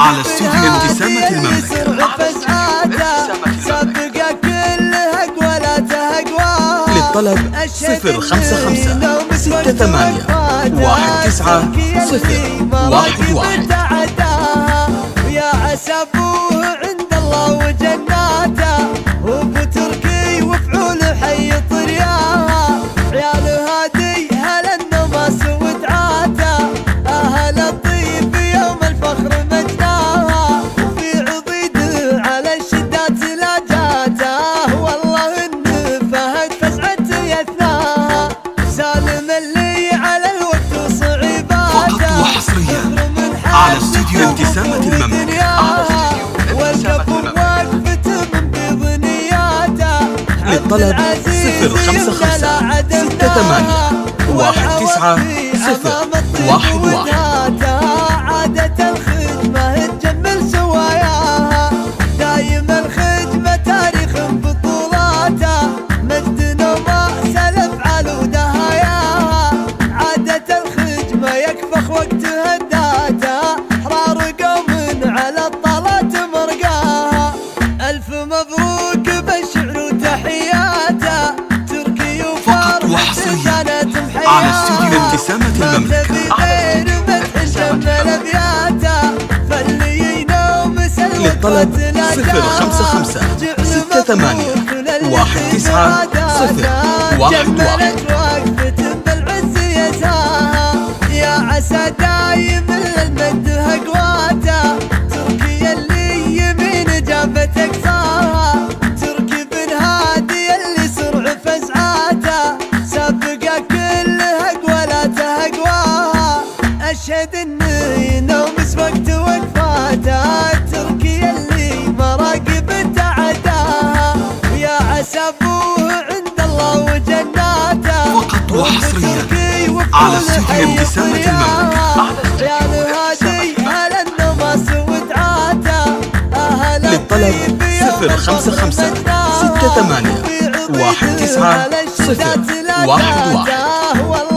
على استوديو ابتسامة المملكة. سابقة كلها قولاتها قواه. للطلب 055 68 19 011. يا عسى ابوه عند الله وجناته، وابو تركي وفعول حي طرياها. عيال هادي هل النماس ودعاته، اهل الطيب يوم الفخر مجناها. في عضيد على الشدات لا جاته، والله ان فهد فزعت يثناها. سالم اللي على الوقت وصعيباته، فقط وحصريا على استوديو ابتسامة المملكة. للطلب 055 68 19 011. عادة الخدمة تجمل سواياها، دايم الخدمة تاريخ بطولاته. مجد وما سلف علو دهاياها، عادة الخدمة يكفخ وقت هداته. احرار قوم على الطلات مرقاها، الف مبروك بالشعر وتحياته. تركي فقط وحصريا على استوديو ابتسامة المملكة. للطلب 055 68 19 011. يا عسى دايم المجد هقواته، تركي اللي يمين جابت اقصاها. تركي بن هادي اللي سرع فزعاته، سابقة كلها قولاتها قواها. اشهد انه ينومس وقت وقفاته، تركي اللي مراقب تعداها. يا عسى ابوه عند الله وجناته، فقط وحصريا على استوديو ابتسامة المملكة. للطلب 055 68 19 011.